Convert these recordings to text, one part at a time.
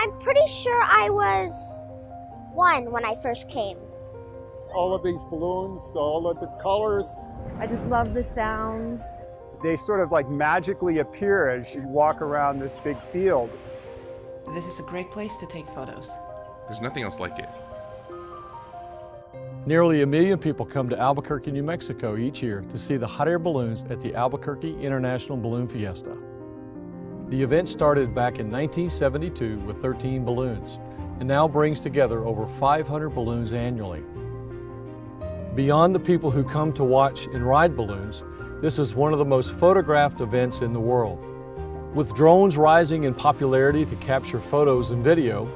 I'm pretty sure I was 1 when I first came. All of these balloons, all of the colors. I just love the sounds. They sort of like magically appear as you walk around this big field. This is a great place to take photos. There's nothing else like it. Nearly 1 million people come to Albuquerque, New Mexico each year to see the hot air balloons at the Albuquerque International Balloon Fiesta. The event started back in 1972 with 13 balloons and now brings together over 500 balloons annually. Beyond the people who come to watch and ride balloons, this is one of the most photographed events in the world. With drones rising in popularity to capture photos and video,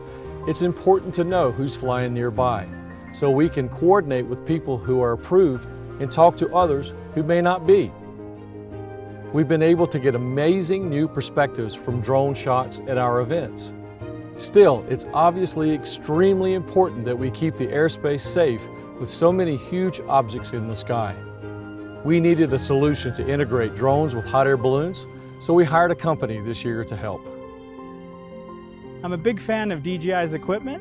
it's important to know who's flying nearby, so we can coordinate with people who are approved and talk to others who may not be. We've been able to get amazing new perspectives from drone shots at our events. Still, it's obviously extremely important that we keep the airspace safe with so many huge objects in the sky. We needed a solution to integrate drones with hot air balloons, so we hired a company this year to help. I'm a big fan of DJI's equipment.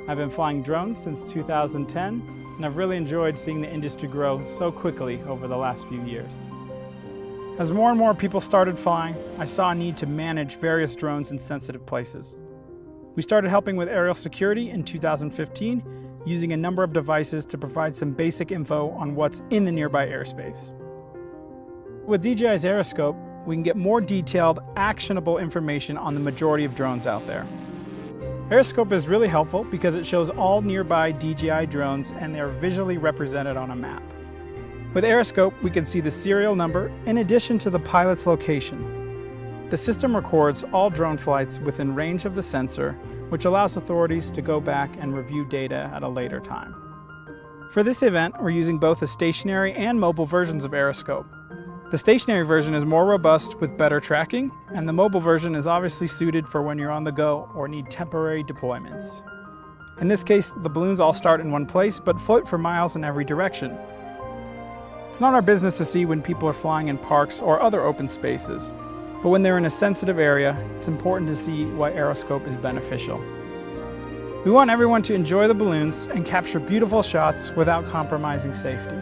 I've been flying drones since 2010, and I've really enjoyed seeing the industry grow so quickly over the last few years. As more and more people started flying, I saw a need to manage various drones in sensitive places. We started helping with aerial security in 2015, using a number of devices to provide some basic info on what's in the nearby airspace. With DJI's AeroScope, we can get more detailed, actionable information on the majority of drones out there. AeroScope is really helpful because it shows all nearby DJI drones and they're visually represented on a map. With AeroScope, we can see the serial number in addition to the pilot's location. The system records all drone flights within range of the sensor, which allows authorities to go back and review data at a later time. For this event, we're using both the stationary and mobile versions of AeroScope. The stationary version is more robust with better tracking, and the mobile version is obviously suited for when you're on the go or need temporary deployments. In this case, the balloons all start in one place but float for miles in every direction. It's not our business to see when people are flying in parks or other open spaces, but when they're in a sensitive area, it's important to see why AeroScope is beneficial. We want everyone to enjoy the balloons and capture beautiful shots without compromising safety.